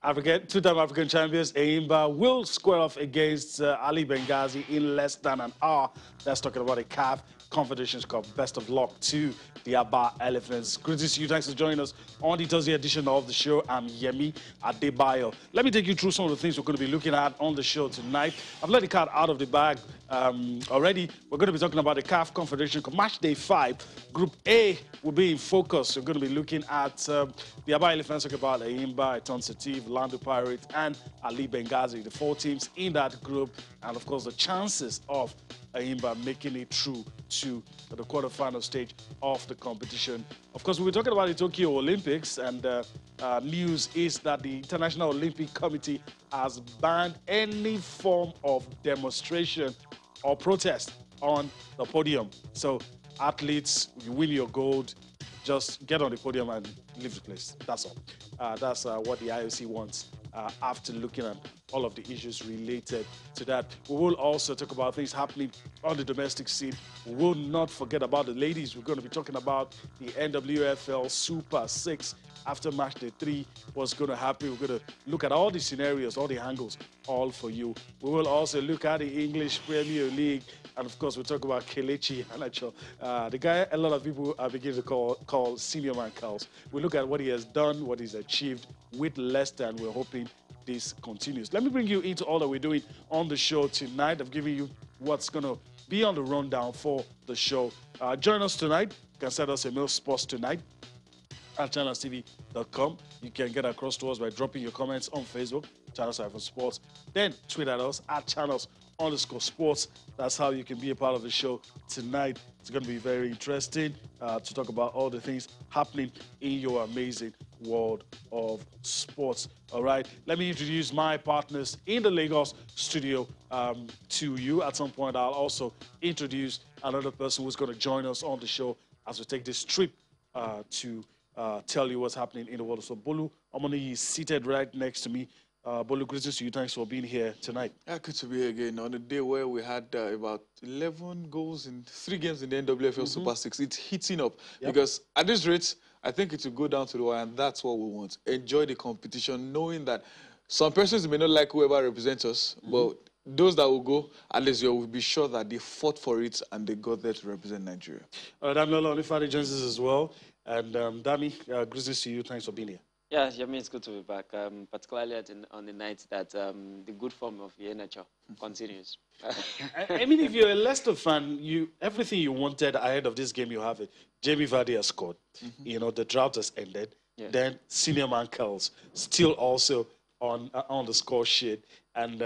Two-time African champions Eimba will square off against Ali Benghazi in less than an hour. That's talking about a CAF Confederations Cup. Best of luck to the Aba Elephants. Good to see you. Thanks for joining us on the Thursday edition of the show. I'm Yemi Adebayo. Let me take you through some of the things we're going to be looking at on the show tonight. I've let the cat out of the bag already. We're going to be talking about the CAF Confederation Cup. Match day 5. Group A will be in focus. We're going to be looking at the Aba Elephants, talking about Eimba, Eton Setiv, Lando Pirates, and Ali Benghazi, the 4 teams in that group, and of course the chances of Eimba making it through to the quarterfinal stage of the competition. Of course, we're talking about the Tokyo Olympics, and news is that the International Olympic Committee has banned any form of demonstration or protest on the podium. So athletes, you win your gold, just get on the podium and leave the place. That's all. That's what the IOC wants after looking at all of the issues related to that. We will also talk about things happening on the domestic scene. We will not forget about the ladies. We're going to be talking about the NWFL Super 6 after match day 3. What's going to happen. We're going to look at all the scenarios, all the angles, all for you. We will also look at the English Premier League. And of course, we'll talk about Kelechi Iheanacho, the guy a lot of people are beginning to call Senior Man Carls. We'll look at what he has done, what he's achieved with Leicester, and we're hoping this continues. Let me bring you into all that we're doing on the show tonight. I've given you what's going to be on the rundown for the show. Join us tonight. You can send us a mail, sports tonight at channelstv.com. You can get across to us by dropping your comments on Facebook, Channels Sports. Then tweet at us at channels_sports. That's how you can be a part of the show tonight. It's going to be very interesting to talk about all the things happening in your amazing world of sports. All right, let me introduce my partners in the Lagos studio to you. At some point, I'll also introduce another person who's going to join us on the show as we take this trip to tell you what's happening in the world. So Bolu Omoniyi is seated right next to me. Bolu, greetings to you. Thanks for being here tonight. Yeah, good to be here again. On a day where we had about 11 goals in 3 games in the NWFL Super 6, it's heating up. Because at this rate, I think it will go down to the wire, and that's what we want. Enjoy the competition, knowing that some persons may not like whoever represents us, but those that will go, at least you will be sure that they fought for it and they got there to represent Nigeria. All right, Damilola Onifade joins us as well. And Dami, greetings to you. Thanks for being here. Yeah, Yemi, it's good to be back, particularly on the night that the good form of Iheanacho continues. I mean, if you're a Leicester fan, everything you wanted ahead of this game, you have it. Jamie Vardy has scored. You know, the drought has ended. Yeah. Then Senior Man Carls still also on the score sheet. And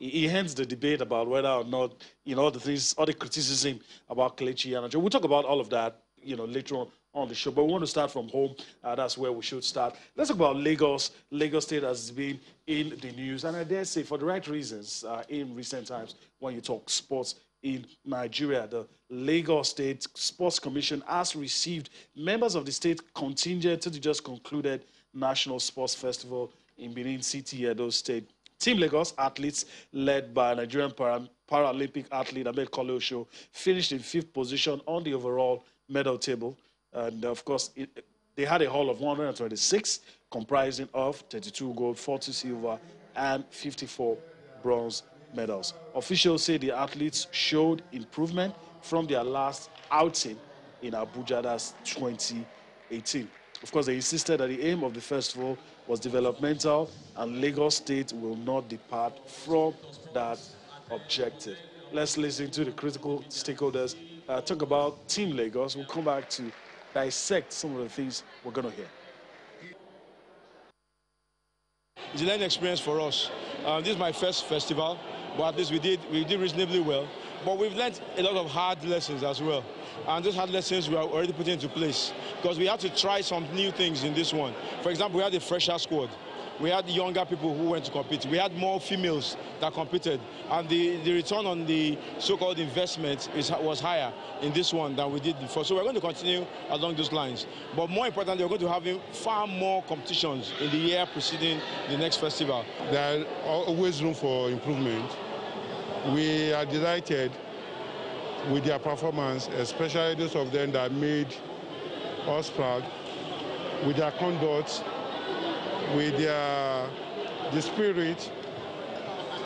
he ends the debate about whether or not, you know, all the criticism about Kelechi Iheanacho. We'll talk about all of that, you know, later on the show, but we want to start from home. That's where we should start. Let's talk about Lagos. Lagos State has been in the news, and I dare say for the right reasons in recent times when you talk sports in Nigeria. The Lagos State Sports Commission has received members of the state contingent to the just concluded National Sports Festival in Benin City, Edo State. Team Lagos athletes, led by Nigerian Paralympic athlete Ahmed Kole-Osho, finished in 5th position on the overall medal table. And of course, they had a haul of 126, comprising of 32 gold, 40 silver, and 54 bronze medals. Officials say the athletes showed improvement from their last outing in Abuja, that's 2018. Of course, they insisted that the aim of the festival was developmental, and Lagos State will not depart from that objective. Let's listen to the critical stakeholders talk about Team Lagos. We'll come back to dissect some of the things we're going to hear. It's a learning experience for us. This is my first festival, but at least we did reasonably well. But we've learned a lot of hard lessons as well. And those hard lessons we are already putting into place because we had to try some new things in this one. For example, we had a fresher squad. We had younger people who went to compete. We had more females that competed. And the return on the so-called investment was higher in this one than we did before. So we're going to continue along those lines. But more importantly, we're going to have far more competitions in the year preceding the next festival. There are always room for improvement. We are delighted with their performance, especially those of them that made us proud, with their conduct, with the spirit,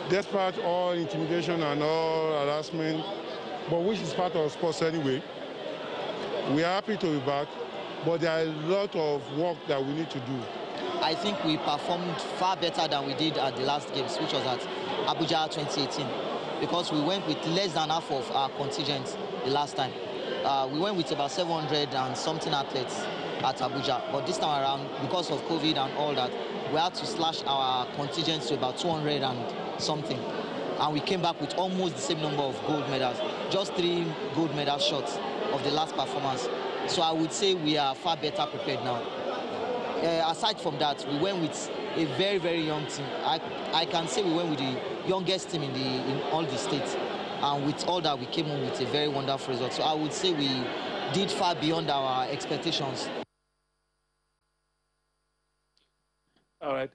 despite all intimidation and all harassment, but which is part of sports anyway. We are happy to be back, but there are a lot of work that we need to do. I think we performed far better than we did at the last games, which was at Abuja 2018, because we went with less than half of our contingent the last time. We went with about 700 and something athletes at Abuja, but this time around, because of COVID and all that, we had to slash our contingent to about 200 and something. And we came back with almost the same number of gold medals, just 3 gold medal shots of the last performance. So I would say we are far better prepared now. Aside from that, we went with a very, very young team. I can say we went with the youngest team in all the states. And with all that, we came home with a very wonderful result. So I would say we did far beyond our expectations. All right.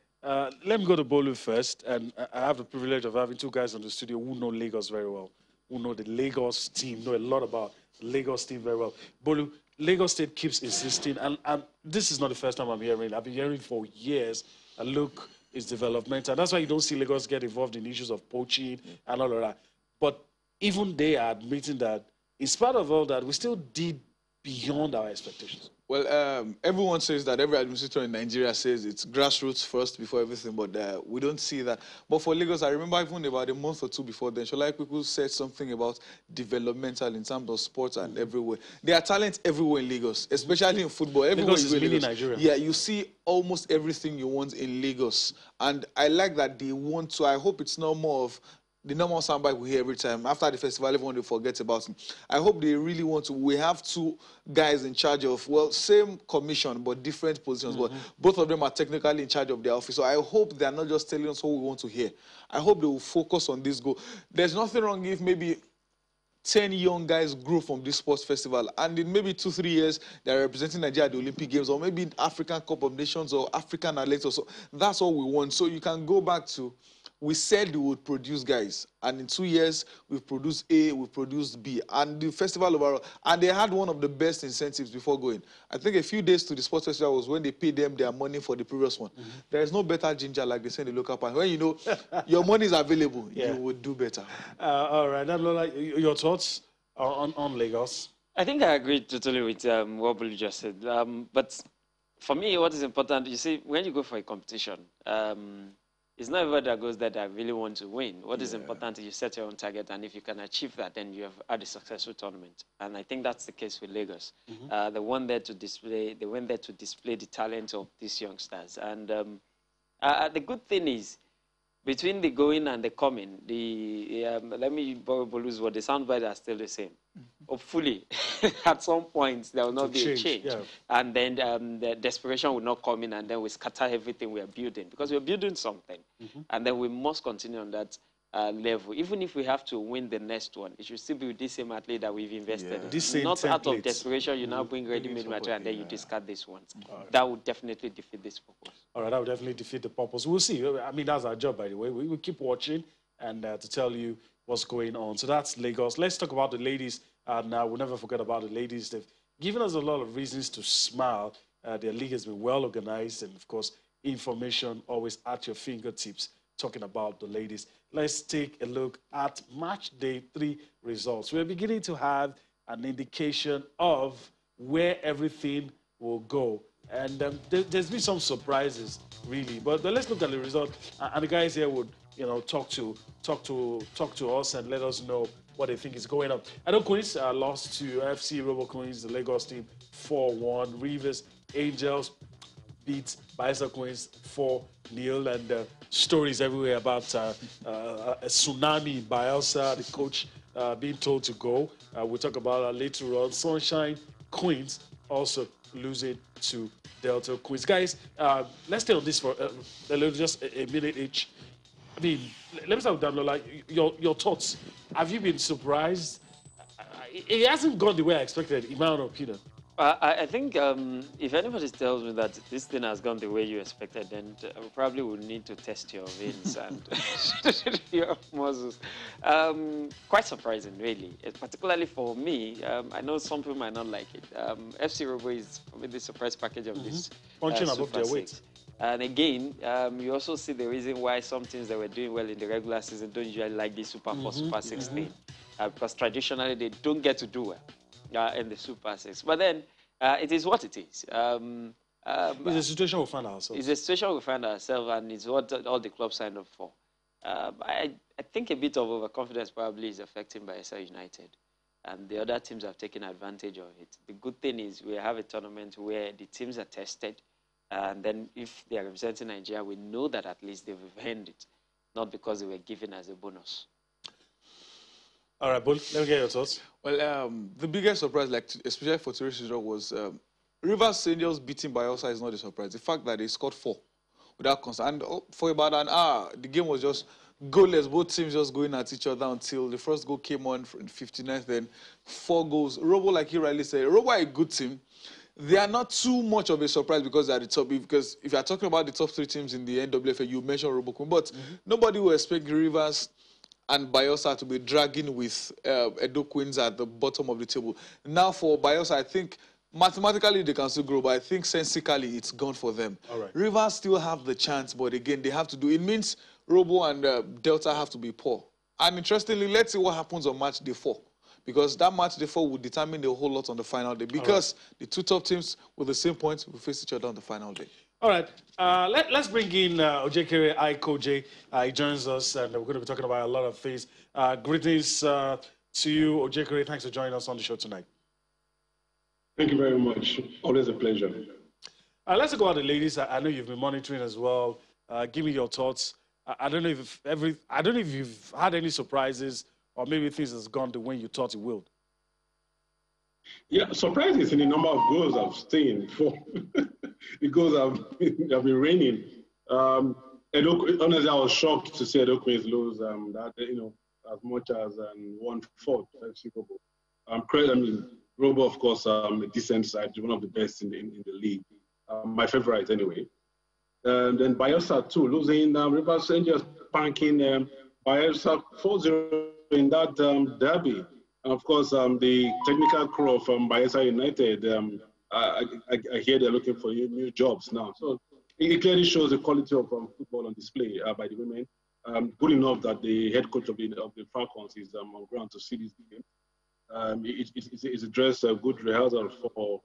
Let me go to Bolu first. And I have the privilege of having 2 guys on the studio who know Lagos very well, who know the Lagos team, know a lot about the Lagos team very well. Bolu, Lagos State keeps insisting, and this is not the first time I'm hearing. I've been hearing for years, look, it's developmental. That's why you don't see Lagos get involved in issues of poaching and all of that. But even they are admitting that, in spite of all that, we still did beyond our expectations. Well, everyone says that, every administrator in Nigeria says it's grassroots first before everything, but we don't see that. But for Lagos, I remember even about a month or 2 before then, Shola people said something about developmental in terms of sports and everywhere. There are talents everywhere in Lagos, especially in football. Everywhere Lagos is really Nigeria. Yeah, you see almost everything you want in Lagos. And I like that they want to. I hope it's not more of the normal soundbite we hear every time. After the festival, everyone will forget about him. I hope they really want to. We have 2 guys in charge of, well, same commission, but different positions. But both of them are technically in charge of their office. So I hope they're not just telling us what we want to hear. I hope they will focus on this goal. There's nothing wrong if maybe 10 young guys grow from this sports festival, and in maybe 2-3 years, they're representing Nigeria at the Olympic Games, or maybe African Cup of Nations, or African athletes, or so. That's all we want. So you can go back to, we said we would produce guys, and in 2 years, we've produced A, we've produced B, and the festival overall, and they had one of the best incentives before going. I think a few days to the sports festival was when they paid them their money for the previous one. There is no better ginger, like they say in the local park. When you know your money is available, you would do better. All right. Lola, your thoughts on Lagos? I think I agree totally with what Bolu just said. But for me, what is important, you see, when you go for a competition, it's not everybody that goes there that really want to win. What is important is you set your own target, and if you can achieve that, then you have had a successful tournament. And I think that's the case with Lagos. They went there to display the talent of these youngsters. And the good thing is, between the going and the coming, let me borrow Bolu's word, the soundbites are still the same. Hopefully, at some point, there will not be a change. Yeah. And then the desperation will not come in, and then we scatter everything we are building. Because we're building something. And then we must continue on that level. Even if we have to win the next one, it should still be with this same athlete that we've invested in. Same not templates. Out of desperation, you now bring ready-made material, and then you discard this one. That would definitely defeat this purpose. All right, that would definitely defeat the purpose. We'll see. I mean, that's our job, by the way. We keep watching and to tell you what's going on. So that's Lagos. Let's talk about the ladies. Now, we'll never forget about the ladies. They've given us a lot of reasons to smile. Their league has been well organized, and, of course, information always at your fingertips, talking about the ladies. Let's take a look at match day 3 results. We're beginning to have an indication of where everything will go. And there's been some surprises, really. But let's look at the result. And the guys here would, talk to us and let us know what they think is going on. I know Queens lost to FC Robo Queens, the Lagos team, 4-1. Rivers Angels beat Bayelsa Queens 4-0. And stories everywhere about a tsunami in Bayelsa, the coach being told to go. We'll talk about that later on. Sunshine Queens also losing to Delta Queens. Guys, let's stay on this for just a minute each. I mean, let me start with Damilola. Your thoughts. Have you been surprised? It hasn't gone the way I expected, in my own opinion. I think if anybody tells me that this thing has gone the way you expected, then I probably would need to test your veins and your muscles. Quite surprising, really, particularly for me. I know some people might not like it. FC Robo is probably the surprise package of this punching above their weight. And again, you also see the reason why some teams that were doing well in the regular season don't usually like the Super 4, Super 16. Because traditionally they don't get to do well in the Super 6. But then it is what it is. It's a situation we find ourselves. It's a situation we find ourselves, and it's what all the clubs signed up for. I think a bit of overconfidence probably is affecting Bayelsa United, and the other teams have taken advantage of it. The good thing is we have a tournament where the teams are tested, and then if they are representing Nigeria, we know that at least they've earned it, not because they were given as a bonus. All right, Bull, let me get your thoughts. Well, the biggest surprise, like especially for Teresa, was Rivers Angels beating Bayelsa is not a surprise. The fact that they scored 4 without concern. And for about an hour, the game was just goalless. Both teams just going at each other until the first goal came on in 59th, then 4 goals. Robo, like you rightly said, Robo are a good team. They are not too much of a surprise because they are the top. Because if you are talking about the top 3 teams in the NWFL, you mentioned Robo, but nobody will expect Rivers and Bayelsa to be dragging with Edo Queens at the bottom of the table. Now for Bayelsa, I think mathematically they can still grow, but I think sensically it's gone for them. All right. Rivers still have the chance, but again, they have to do it. Means Robo and Delta have to be poor. And interestingly, let's see what happens on match day 4. Because that match day 4 will determine a whole lot on the final day. Because the 2 top teams with the same points will face each other on the final day. All right, let's bring in Ojekere Aikoje. He joins us, and we're going to be talking about a lot of things. Greetings to you, Ojekere. Thanks for joining us on the show tonight. Thank you very much. Always a pleasure. Let's talk about the ladies. I know you've been monitoring as well. Give me your thoughts. I don't know if you've had any surprises, or maybe things has gone the way you thought it would. Yeah, surprises in the number of goals I've seen for the goals have been raining. Honestly, I was shocked to see Edo Queens lose that as much as 1-4 FC Robo. I mean, Robo, of course, a decent side, one of the best in the league. My favorite, anyway. And then Bayelsa too, losing Rivers Angels, banking Bayelsa 4-0 in that derby. And of course, the technical crew from Bayelsa United, I hear they're looking for new jobs now. So it clearly shows the quality of football on display by the women. Good enough that the head coach of the Falcons is on ground to see this game. It's addressed a good rehearsal for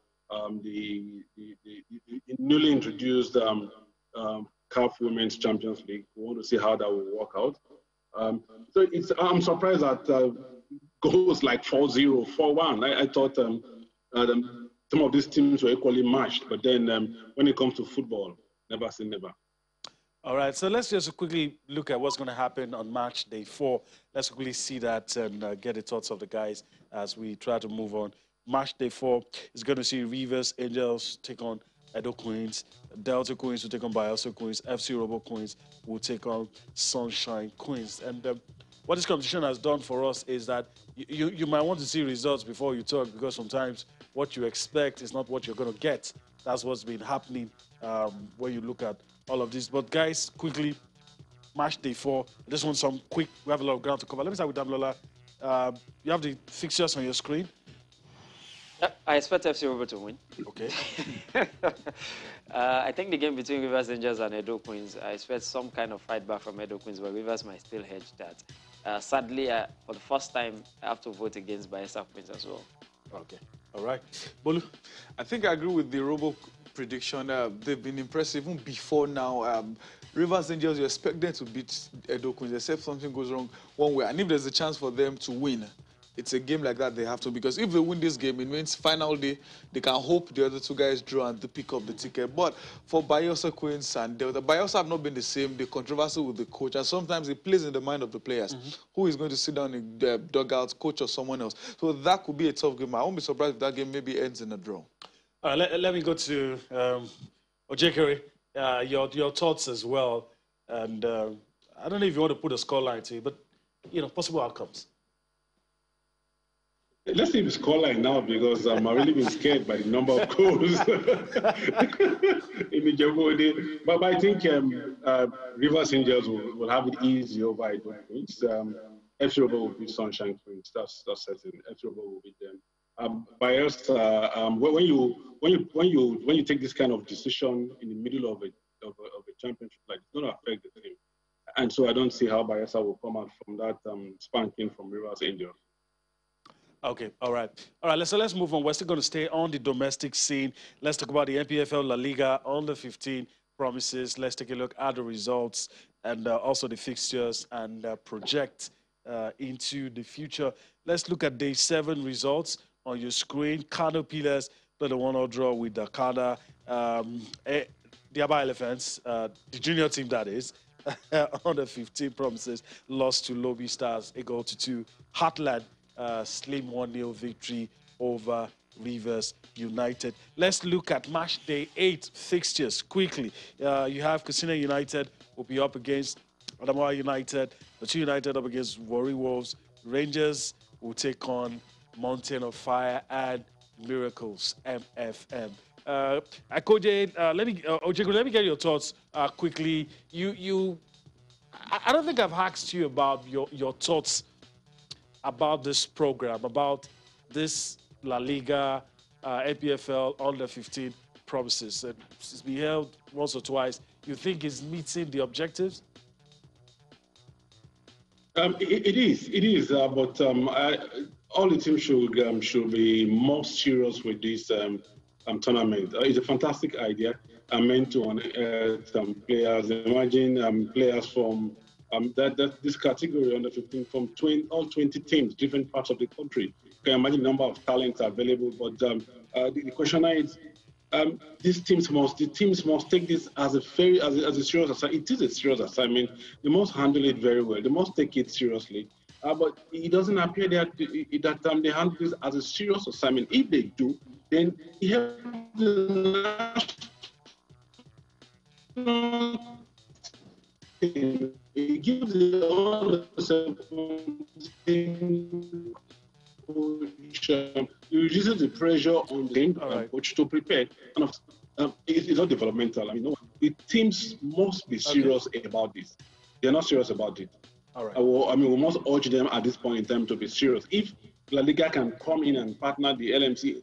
the newly introduced CAF Women's Champions League. We want to see how that will work out. So I'm surprised that goals like 4-0, 4-1. I thought some of these teams were equally matched, but then when it comes to football, never say never. All right, so let's just quickly look at what's going to happen on match day 4. Let's quickly see that and get the thoughts of the guys as we try to move on. Match day 4 is going to see Rivers Angels take on Edo Queens, Delta Queens will take on Bayelsa Queens, FC Robo Queens will take on Sunshine Queens. And what this competition has done for us is that you might want to see results before you talk, because sometimes what you expect is not what you're going to get. That's what's been happening when you look at all of this. But guys, quickly, match day 4. I just want some quick, we have a lot of ground to cover. Let me start with Damilola. You have the fixtures on your screen. Yep, I expect FC Robo to win. Okay. I think the game between Rivers Angels and Edo Queens, I expect some kind of fight back from Edo Queens, but Rivers might still hedge that. Sadly, for the first time, I have to vote against Bayelsa Queens as well. Okay. All right. Bolu? I think I agree with the Robo prediction. They've been impressive even before now. Rivers Angels, you expect them to beat Edo Queens, except something goes wrong one way. And if there's a chance for them to win, it's a game like that they have to, because if they win this game, it means final day, they can hope the other 2 guys draw and to pick up the ticket. But for Bayelsa Queens and Delta, Bayelsa have not been the same. The controversy with the coach, and sometimes it plays in the mind of the players. Who is going to sit down in the dugout, coach or someone else? So that could be a tough game. I won't be surprised if that game maybe ends in a draw. Let me go to Ojekere, your thoughts as well. And I don't know if you want to put a scoreline to it, but, possible outcomes. Let's see the scoreline now, because I've really been scared by the number of goals in the Jabode. But I think Rivers Angels will have it easy over Edo Queens. FC Robo will beat Sunshine Queens. That's certain. FC Robo will beat them. Bayelsa, when you take this kind of decision in the middle of championship. Like, it's going to affect the team. And so I don't see how Bayelsa will come out from that spanking from Rivers Angels. Okay, all right. All right, let's move on. We're still going to stay on the domestic scene. Let's talk about the NPFL La Liga under 15 promises. Let's take a look at the results and also the fixtures and project into the future. Let's look at day 7 results on your screen. Kano Pillars played a 1-0 draw with Dakar. The Aba Elephants, the junior team that is, under 15 promises, lost to Lobby Stars, 1-2. Heartland, slim 1-0 victory over Rivers United. Let's look at match day 8 fixtures quickly. You have Casino United will be up against Adamawa United. The two United up against Warri Wolves. Rangers will take on Mountain of Fire and Miracles MFM. Akoje, let me get your thoughts quickly. I don't think I've asked you about your thoughts about this program, about this La Liga, NPFL under 15 promises. It's been held once or twice. You think it's meeting the objectives? It is, but all the teams should be more serious with this tournament. It's a fantastic idea. Meant to some players. Imagine players from this category under 15 from all 20 teams, different parts of the country. You can imagine the number of talents available. But the question is, the teams must take this as a serious assignment. It is a serious assignment. They must handle it very well. They must take it seriously. But it doesn't appear that they handle this as a serious assignment. If they do, then it helps it gives the it reduces the pressure on the coach to prepare. It's not developmental. I mean, the teams must be serious about this. They're not serious about it. All right. We must urge them at this point in time to be serious. If La Liga can come in and partner the LMC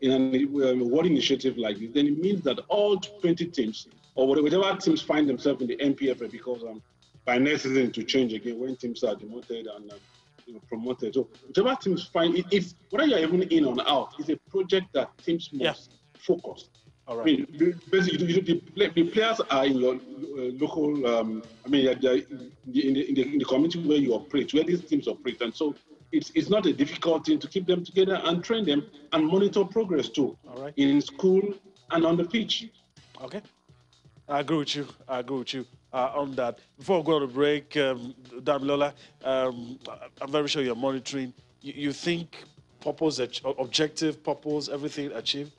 in a world initiative like this, then it means that all 20 teams, or whatever teams find themselves in the NPFL, because by next season to change again when teams are demoted and promoted. So whichever teams find it, whether you're even in or out, it's a project that teams must focus. All right. I mean, basically, the players are in your local. In the community where you operate, where these teams operate, and so it's not a difficult thing to keep them together and train them and monitor progress too. All right. In school and on the pitch. Okay. I agree with you. On that. Before we go on a break, Damilola, I'm very sure you're monitoring. You think objective purpose, everything achieved?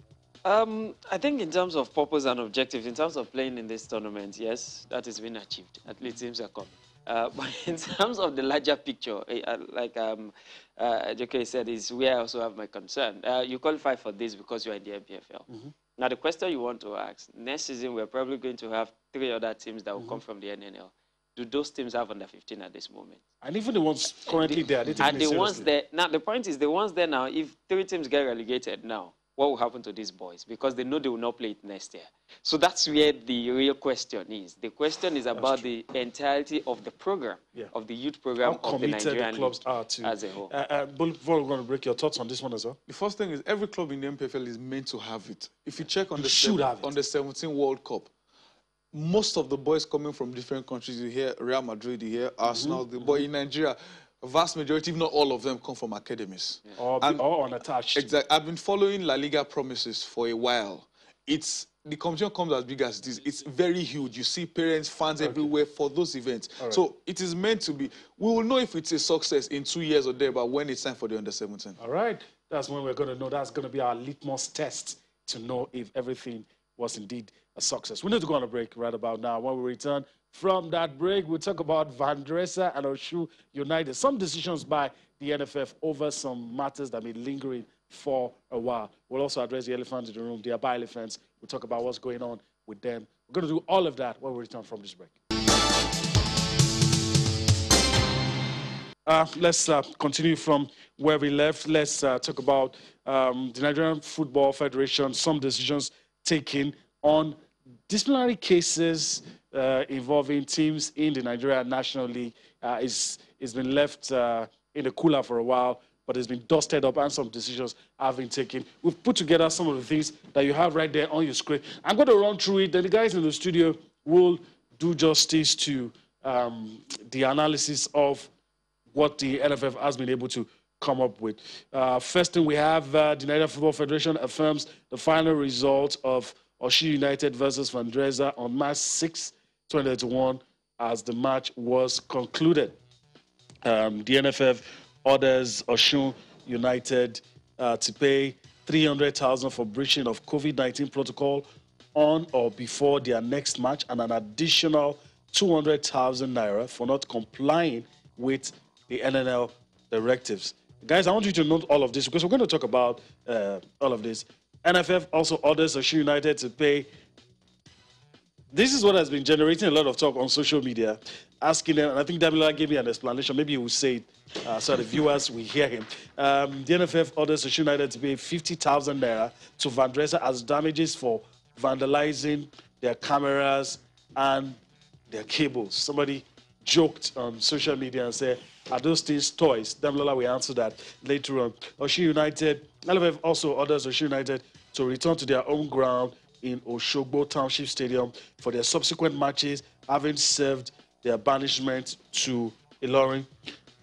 I think in terms of purpose and objective, in terms of playing in this tournament, yes, that has been achieved. At least teams are coming. But in terms of the larger picture, like Joke said, is where I also have my concern. You qualify for this because you are in the NPFL. Mm-hmm. Now, the question you want to ask, next season, we're probably going to have 3 other teams that will come from the NNL. Do those teams have under 15 at this moment? And even the ones currently there, they take it seriously. Ones there, now, the point is, the ones there now, if 3 teams get relegated now, what will happen to these boys? Because they know they will not play it next year. So that's where the real question is. The question is about the entirety of the program, of the youth program of the Nigerian clubs are to as a whole. Before we're going to break, your thoughts on this one as well? The first thing is every club in the MPFL is meant to have it. If you check on the 17 World Cup, most of the boys coming from different countries, you hear Real Madrid, you hear Arsenal, but in Nigeria, a vast majority, if not all of them, come from academies. Or unattached. Exactly. I've been following La Liga promises for a while. The competition comes as big as it is. It's very huge. You see parents, fans everywhere for those events. Right. So it is meant to be. We will know if it's a success in 2 years or there, but when it's time for the under-17. All right. That's when we're going to know. That's going to be our litmus test to know if everything was indeed a success. We need to go on a break right about now. When we return from that break, we'll talk about Van Dressa and Oshu United. Some decisions by the NFF over some matters that have been lingering for a while. We'll also address the elephant in the room, the Aba Elephants. We'll talk about what's going on with them. We're going to do all of that when we return from this break. Let's continue from where we left. Let's talk about the Nigerian Football Federation, some decisions taken on disciplinary cases involving teams in the Nigeria National League is been left in the cooler for a while, but it's been dusted up and some decisions have been taken. We've put together some of the things that you have right there on your screen. I'm going to run through it, then the guys in the studio will do justice to the analysis of what the NFF has been able to come up with. First thing we have, the Nigeria Football Federation affirms the final result of Osun United versus Vandreza on March 6, 2021, as the match was concluded. The NFF orders Osun United to pay 300,000 for breaching of COVID-19 protocol on or before their next match, and an additional 200,000 naira for not complying with the NNL directives. Guys, I want you to note all of this because we're going to talk about all of this. NFF also orders Osun United to pay. This is what has been generating a lot of talk on social media, asking them, and I think Damilola gave me an explanation. Maybe he will say it so the viewers will hear him. The NFF orders Osun United to pay 50,000 naira to Vandreza as damages for vandalizing their cameras and their cables. Somebody joked on social media and said, are those things toys? Damilola will answer that later on. Osun United, NFF also orders Osun United to return to their own ground in Oshogbo Township Stadium for their subsequent matches, having served their banishment to Ilorin.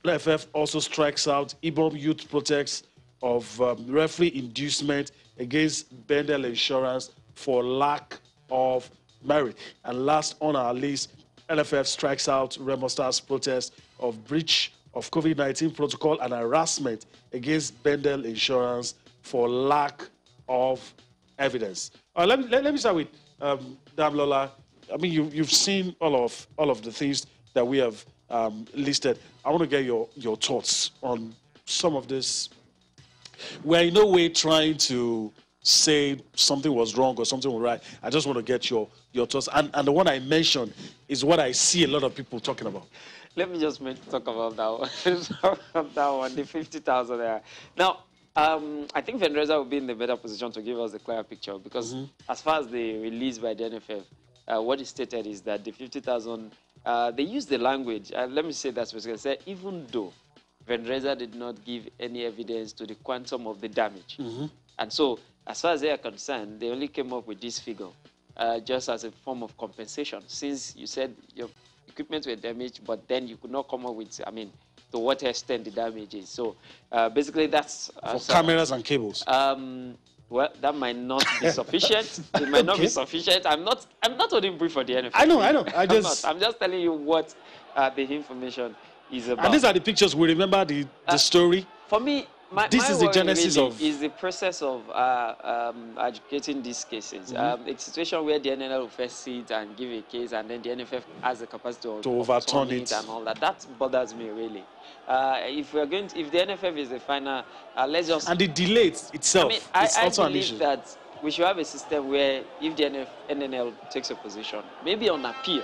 NFF also strikes out Ibom Youth Protests of referee inducement against Bendel Insurance for lack of merit. And last on our list, NFF strikes out Remo Stars protest of breach of COVID-19 protocol and harassment against Bendel Insurance for lack of evidence. Let me start with Damilola. I mean, you've seen all of the things that we have listed. I want to get your thoughts on some of this. We're in no way trying to say something was wrong or something was right. I just want to get your thoughts. And the one I mentioned is what I see a lot of people talking about. Let me just talk about that one. The 50,000 there. Now, I think Vandreza will be in the better position to give us a clear picture because as far as the release by the NFF, what is stated is that the 50,000, they use the language, let me say that specifically, say, even though Vandreza did not give any evidence to the quantum of the damage. And so, as far as they are concerned, they only came up with this figure just as a form of compensation. Since you said your equipment were damaged, but then you could not come up with, I mean, to what extent the damage is. So basically that's... for cameras and cables. Well, that might not be sufficient. It might not be sufficient. I'm not holding brief for the NFF. I know. I'm just telling you what the information is about. And these are the pictures. We remember the story. For me, this is the genesis really of... is the process of adjudicating these cases. It's a situation where the NNL will first see it and give a case, and then the NFF has the capacity to overturn it and all that. That bothers me, really. If the NFF is the final, let's just... And the delay itself is also an issue. I believe that we should have a system where if the NNL takes a position, maybe on appeal,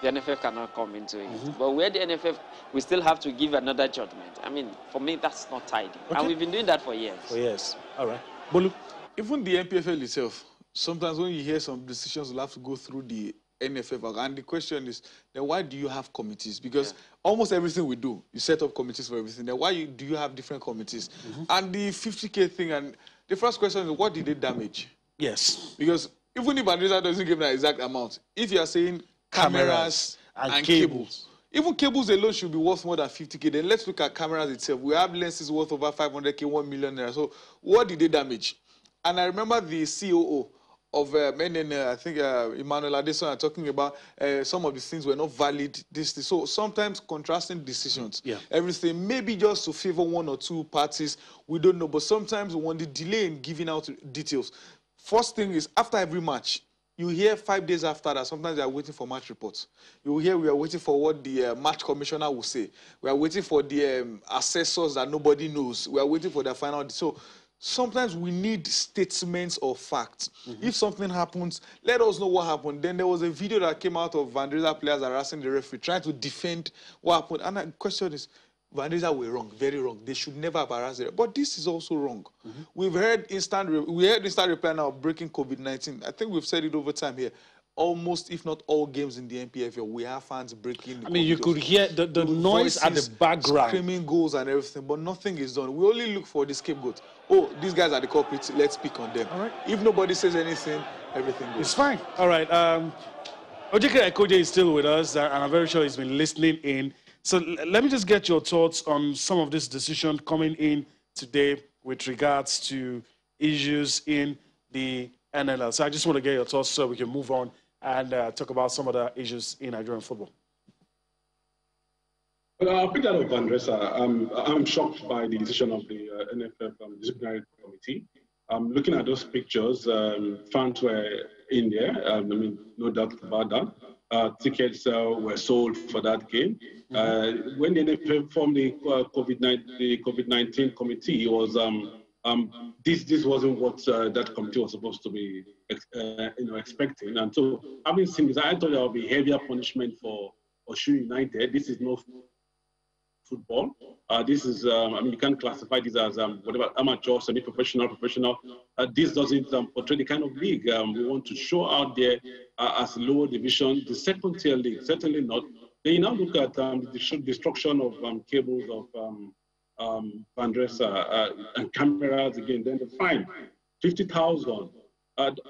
the NFF cannot come into it. But where the NFF, we still have to give another judgment. I mean, for me, that's not tidy. Okay. And we've been doing that for years. For years. All right. Bolu? Even the NPFL itself, sometimes when you hear some decisions, you'll have to go through the NFF. And the question is, then why do you have committees? Because almost everything we do, you set up committees for everything. Then why do you have different committees? And the 50K thing, and the first question is, what did they damage? Yes. Because even if Vandreza doesn't give that exact amount, if you are saying cameras and cables. Even cables alone should be worth more than 50K. Then let's look at cameras itself. We have lenses worth over 500K, 1 million naira. So what did they damage? And I remember the COO of NNL, I think Emmanuel Adeson, talking about some of the things were not valid. So sometimes contrasting decisions, everything, maybe just to favor one or two parties, we don't know. But sometimes we want the delay in giving out details. First thing is, after every match, you hear 5 days after that, sometimes they are waiting for match reports. You hear we are waiting for what the match commissioner will say. We are waiting for the assessors that nobody knows. We are waiting for their final. So sometimes we need statements of facts. If something happens, let us know what happened. Then there was a video that came out of Vandreza players harassing the referee, trying to defend what happened. And the question is, Van Rijsselhout were wrong, very wrong. They should never have harassed it. But this is also wrong. We heard instant reply now of breaking COVID-19. I think we've said it over time here. Almost, if not all games in the NPFL, we have fans breaking the I mean, you could hear the noise at the background. Screaming goals and everything, but nothing is done. We only look for the scapegoat. Oh, these guys are the culprits, let's pick on them. All right. If nobody says anything, everything goes. It's fine. All right. Ojike Ekoje is still with us, and I'm very sure he's been listening in. So let me just get your thoughts on some of this decision coming in today with regards to issues in the NLL. So I just want to get your thoughts so we can move on and talk about some of the issues in Nigerian football. Well, I'll pick that up, Andressa. I'm shocked by the decision of the NFF disciplinary committee. Looking at those pictures, fans were in there. I mean, no doubt about that. Tickets were sold for that game. When the NFF formed the COVID-19 committee, it was this wasn't what that committee was supposed to be, expecting. And so, having seen this, I thought there would be heavier punishment for Osun United. This is no football. This is, I mean, you can't classify this as whatever, amateur, semi-professional, professional. This doesn't portray the kind of league we want to show out there as lower division. The second tier league, certainly not. Then you now look at the destruction of cables of Vandresa and cameras again. Then the fine, 50,000.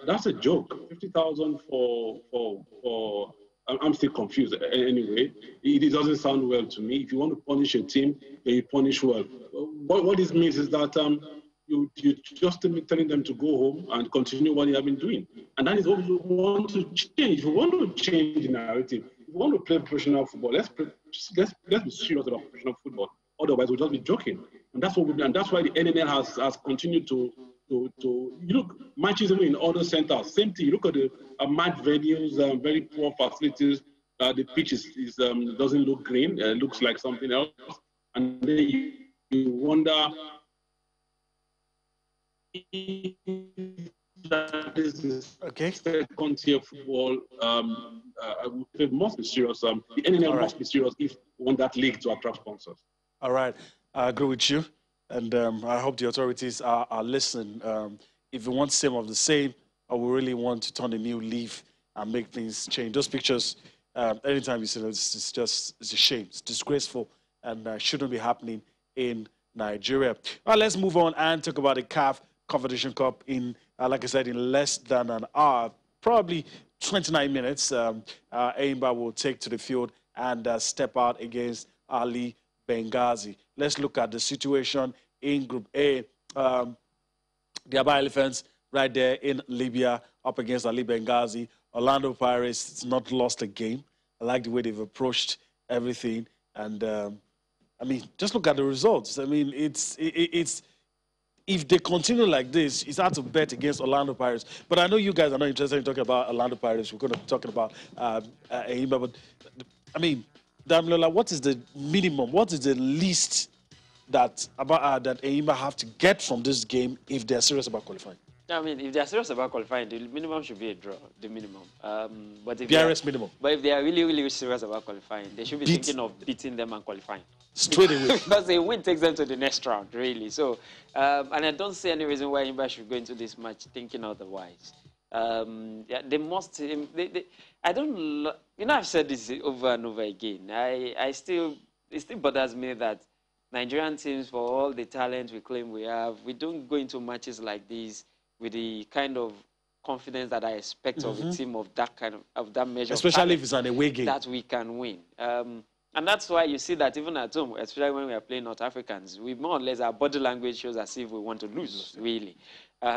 That's a joke. 50,000 for I'm still confused anyway. It doesn't sound well to me. If you want to punish a team, then you punish well. What this means is that you just telling them to go home and continue what they have been doing. And that is what we want to change. If we want to change the narrative, if we want to play professional football, let's be serious about professional football. Otherwise, we'll just be joking. And that's what we've done. That's why the NNL has continued to you look matches in other centers. Same thing. You look at the match venues, very poor facilities. The pitch doesn't look green. It looks like something else. And then you wonder that this is second tier football. It must be serious. The NNL must be serious if we want that league to attract sponsors. All right, I agree with you. And I hope the authorities are listening. If we want some of the same, or we really want to turn a new leaf and make things change. Those pictures, anytime you see them, it's a shame. It's disgraceful and shouldn't be happening in Nigeria. All right, let's move on and talk about the CAF Confederation Cup in, like I said, in less than an hour, probably 29 minutes. Enyimba will take to the field and step out against Ali Benghazi. Let's look at the situation in Group A. The Aba Elephants right there in Libya up against Ali Benghazi. Orlando Pirates, it's not lost a game. I like the way they've approached everything. And, I mean, just look at the results. I mean, it's if they continue like this, it's hard to bet against Orlando Pirates. But I know you guys are not interested in talking about Orlando Pirates. We're going to be talking about Enyimba. But, I mean, Damilola, what is the minimum? What is the least that Enyimba have to get from this game if they're serious about qualifying? I mean, if they're serious about qualifying, the minimum should be a draw, the minimum. But if PRS minimum. But if they are really, really serious about qualifying, they should be thinking of beating them and qualifying. Straight away. Because a win takes them to the next round, really. So, and I don't see any reason why Enyimba should go into this match thinking otherwise. Yeah, they must. I don't. I've said this over and over again. It still bothers me that Nigerian teams, for all the talent we claim we have, we don't go into matches like this with the kind of confidence that I expect of a team of that kind of that measure. Especially if it's an away game. That we can win. And that's why you see that even at home, especially when we are playing North Africans, we more or less, our body language shows as if we want to lose, really.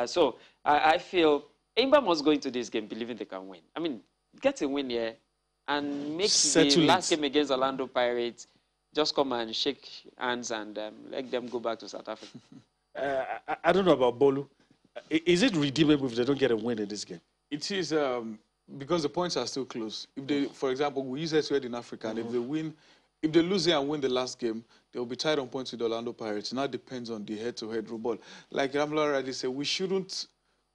So I feel Enyimba must go into this game believing they can win. I mean, get a win here and make the last game against Orlando Pirates, just come and shake hands and let them go back to South Africa. I don't know about Bolu. Is it redeemable if they don't get a win in this game? It is because the points are still close. If they, for example, we use it in Africa, and if they lose here and win the last game, they'll be tied on points with the Orlando Pirates. And that depends on the head-to-head rule. Like Ramla already said, we shouldn't.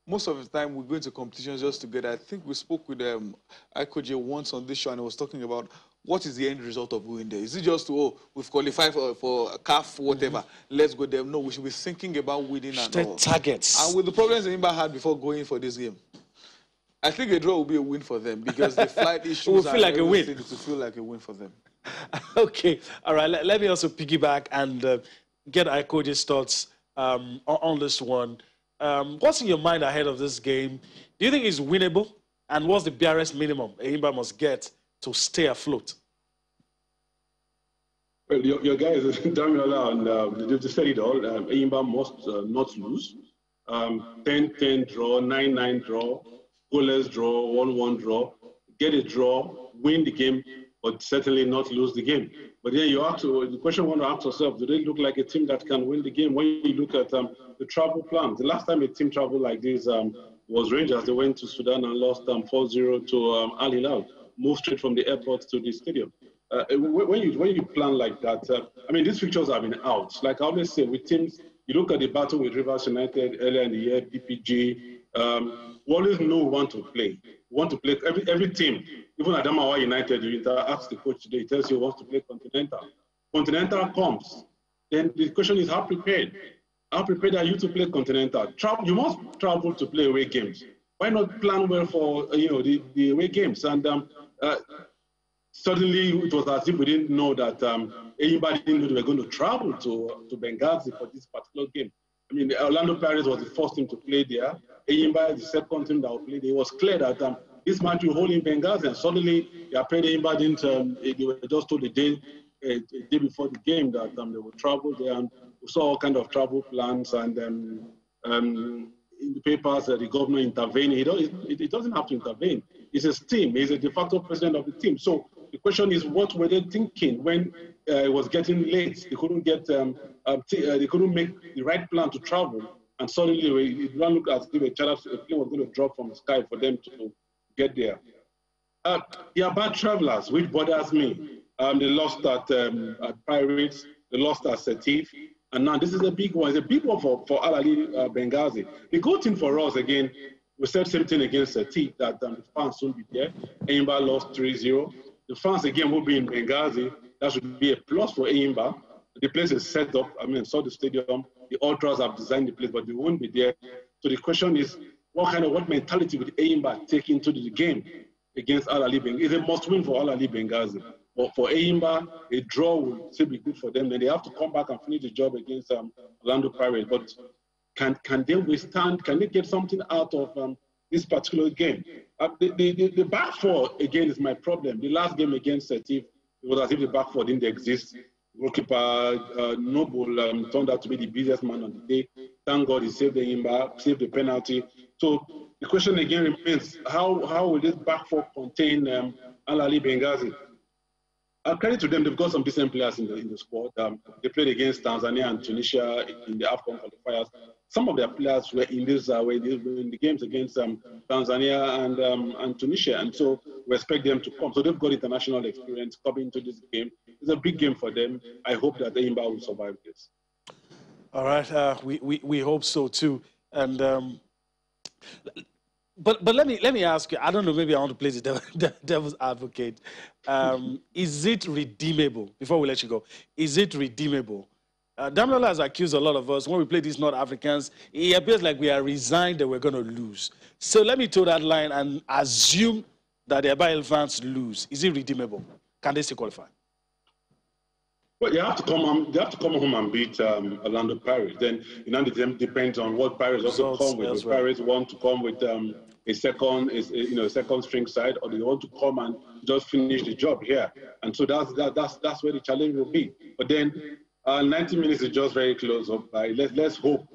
Most of the time, we go into competitions just together. I think we spoke with Ekoje once on this show, and I was talking about what is the end result of going there? Is it just, oh, we've qualified for CAF, whatever, let's go there? No, we should be thinking about winning and all. Targets. And with the problems Enyimba had before going for this game, I think a draw will be a win for them because the flight issues will feel like a win. It will feel like a win for them. Okay, all right. Let me also piggyback and get Ikoje's thoughts on this one. What's in your mind ahead of this game? Do you think it's winnable? And what's the BRS minimum Enyimba must get to stay afloat? Well, your guys, Damilola, and they've said it all. Enyimba must not lose. 10-10 draw, 9-9 draw, goalless draw, 1-1 draw. Get a draw, win the game, but certainly not lose the game. But then the question you want to ask yourself, do they look like a team that can win the game? When you look at the travel plans, the last time a team traveled like this was Rangers. They went to Sudan and lost 4-0 to Al Hilal, moved straight from the airport to the stadium. When you plan like that, I mean, these fixtures have been out. Like I always say, with teams, you look at the battle with Rivers United earlier in the year, PPG, we always know we want to play. We want to play every team. Even Adamawa United, you ask the coach today, he tells you he wants to play Continental. Continental comes. Then the question is, how prepared? How prepared are you to play Continental? You must travel to play away games. Why not plan well for the away games? And suddenly it was as if we didn't know that anybody didn't know they were going to travel to Benghazi for this particular game. I mean, Orlando Pirates was the first team to play there. Enyimba is the second team that will play there. It was clear that this match will hold in Benghazi, and suddenly they are playing Enyimba didn't. They were just told the day before the game that they would travel there, and we saw all kind of travel plans, and in the papers the governor intervened. It doesn't have to intervene. It's his team. He's a de facto president of the team. So the question is, what were they thinking when it was getting late? They couldn't get. They couldn't make the right plan to travel, and suddenly it didn't look as if a plane was going to drop from the sky for them to get there. They are bad travelers, which bothers me. They lost at Pirates, they lost at Setif, and now this is a big one. It's a big one for Al Ahly Benghazi. The good thing for us, again, we said same thing against Setif, that the fans won't be there. Enyimba lost 3-0. The fans, again, will be in Benghazi. That should be a plus for Enyimba. The place is set up. I mean, saw the stadium. The ultras have designed the place, but they won't be there. So the question is, what mentality would Enyimba take into the game against Al Ahly Benghazi? It's a must-win for Al Ahly Benghazi. But for Enyimba, a draw will still be good for them. Then they have to come back and finish the job against Orlando Pirates. But can they withstand? Can they get something out of this particular game? The back four, again, is my problem. The last game against Setif, it was as if the back four didn't exist. Goalkeeper Noble turned out to be the busiest man on the day. Thank God he saved Enyimba, saved the penalty. So the question again remains, how will this back four contain Al Ahly Benghazi? Credit to them, they've got some decent players in the squad. They played against Tanzania and Tunisia in the AFCON qualifiers. Some of their players were in the games against Tanzania and Tunisia, and so we expect them to come. So they've got international experience coming into this game. It's a big game for them. I hope that Enyimba will survive this. All right, we hope so too. And but let me ask you. I don't know. Maybe I want to play the devil's advocate. Is it redeemable? Before we let you go, is it redeemable? Damilola has accused a lot of us when we play these North Africans. It appears like we are resigned that we're going to lose. So let me toe that line and assume that the Aba Elephants lose. Is it redeemable? Can they still qualify? Well, they have to come home and beat Orlando Pirates. Then it depends on what Pirates also come with. If Pirates want to come with a second string side, or they want to come and just finish the job here. And so that's where the challenge will be. But then 90 minutes is just very close up. Let's hope.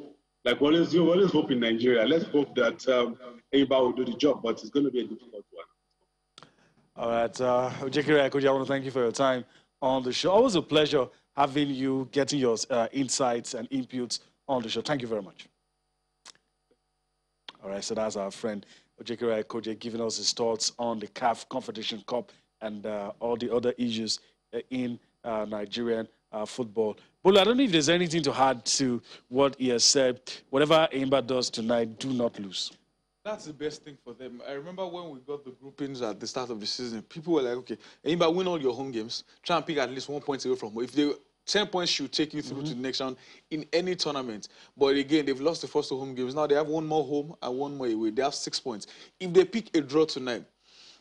Like we always hope in Nigeria. Let's hope that Enyimba will do the job, but it's going to be a difficult one. All right, Ojekere Ikoje, I want to thank you for your time on the show. Always a pleasure having you, getting your insights and inputs on the show. Thank you very much. All right, so that's our friend Ojekere Ikoje giving us his thoughts on the CAF Confederation Cup and all the other issues in Nigerian football. Bolu, I don't know if there's anything to add to what he has said. Whatever Enyimba does tonight, do not lose. That's the best thing for them. I remember when we got the groupings at the start of the season, people were like, okay, Enyimba, win all your home games, try and pick at least 1 point away from home. If they 10 points should take you through to the next round in any tournament. But again, they've lost the first 2 home games. Now they have 1 more home and 1 more away. They have 6 points. If they pick a draw tonight,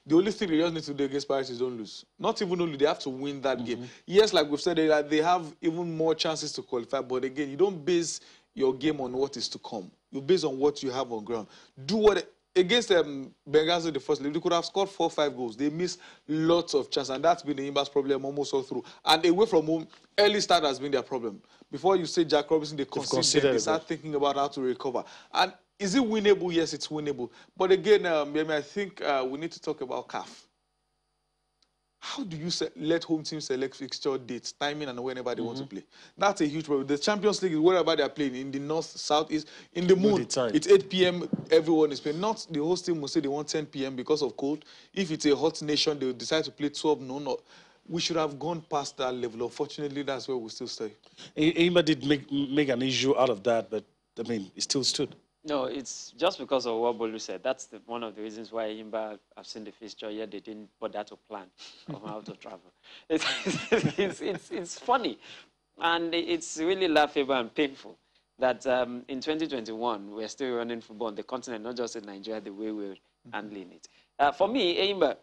the only thing they just need to do against Paris is don't lose. Not even only, they have to win that game. Yes, like we've said, they have even more chances to qualify. But again, you don't base your game on what is to come. You base on what you have on ground. Do what... Against Benghazi, the first league, they could have scored 4 or 5 goals. They missed lots of chances, and that's been the Enyimba's problem almost all through. And away from home, early start has been their problem. Before you say Jack Robinson, they start thinking about how to recover. And is it winnable? Yes, it's winnable. But again, I think we need to talk about CAF. How do you let home teams select fixture dates, timing, and whenever they want to play? That's a huge problem. The Champions League is wherever they're playing, in the north, south, east, in the moon. It's 8 p.m. Everyone is playing. Not the host team will say they want 10 p.m. because of cold. If it's a hot nation, they'll decide to play 12 noon. We should have gone past that level. Unfortunately, that's where we still stay. Enyimba did make an issue out of that, but I mean, it still stood. No, it's just because of what Bolu said. That's one of the reasons why Enyimba have seen the fixture, yet they didn't bother to plan of how to travel. It's funny, and it's really laughable and painful that in 2021, we're still running football on the continent, not just in Nigeria, the way we're handling it. For me, Enyimba,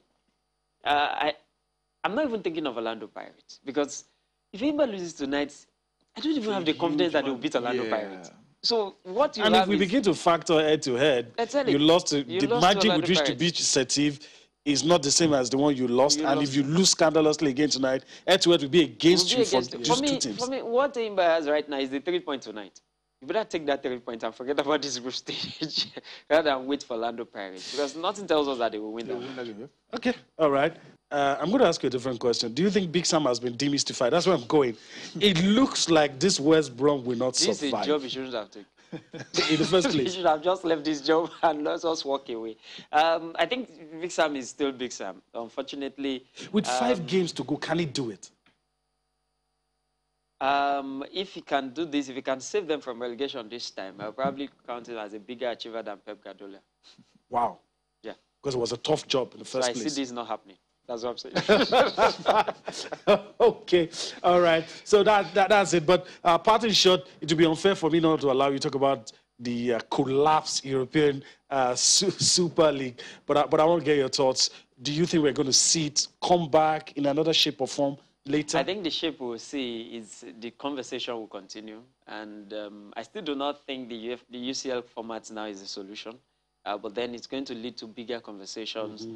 I'm not even thinking of Orlando Pirates, because if Enyimba loses tonight, I don't even have the confidence that they'll beat Orlando Pirates. So what you and have if we begin to factor head-to-head, you lost to the margin with which to beat Setiv is not the same as the one you lost. And if you lose scandalously again tonight, head-to-head will be against you for just 2 teams. For me, what Enyimba has right now is the 3 points tonight. You better take that 3 points and forget about this group stage rather than wait for Orlando Pirates, because nothing tells us that they will win that game. Okay, all right. I'm going to ask you a different question. Do you think Big Sam has been demystified? That's where I'm going. It looks like this West Brom will not survive. This is a job he shouldn't have taken. In the first place. He should have just left this job and let us walk away. I think Big Sam is still Big Sam. Unfortunately... With 5 games to go, can he do it? If he can do this, if he can save them from relegation this time, I'll probably count him as a bigger achiever than Pep Guardiola. Wow. Yeah. Because it was a tough job in the first place. I see this not happening. That's what I'm saying. Okay, all right. So that's it. But parting shot, it would be unfair for me not to allow you to talk about the collapsed European Super League. But I want to get your thoughts. Do you think we're going to see it come back in another shape or form later? I think the shape we'll see is the conversation will continue. And I still do not think the UCL format now is the solution. But then it's going to lead to bigger conversations,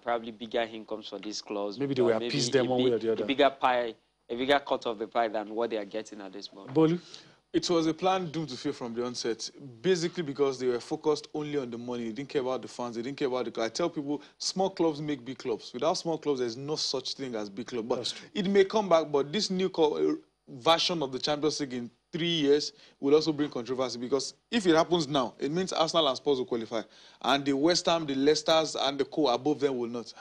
probably bigger incomes for these clubs. Maybe they will appease them one way or the other. A bigger pie, a bigger cut of the pie than what they are getting at this moment. Bolu? It was a plan doomed to fail from the onset, basically because they were focused only on the money. They didn't care about the fans. They didn't care about the club. I tell people, small clubs make big clubs. Without small clubs, there's no such thing as big club. But it may come back, but this new version of the Champions League in 3 years will also bring controversy, because if it happens now, it means Arsenal and Spurs will qualify. And the West Ham, the Leicesters, and the co above them will not.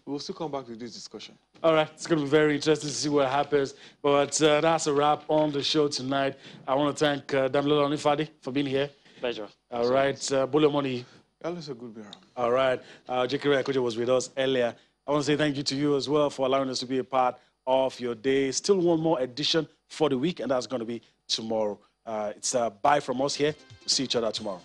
We will still come back to this discussion. All right, it's going to be very interesting to see what happens. But that's a wrap on the show tonight. I want to thank Damilola Onifade for being here. Pleasure. All right, Bolu Omoni. That's a good beer. All right, Jekiri Akojo was with us earlier. I want to say thank you to you as well for allowing us to be a part of your day. Still one more edition for the week, and that's going to be tomorrow. It's a bye from us here. We'll see each other tomorrow.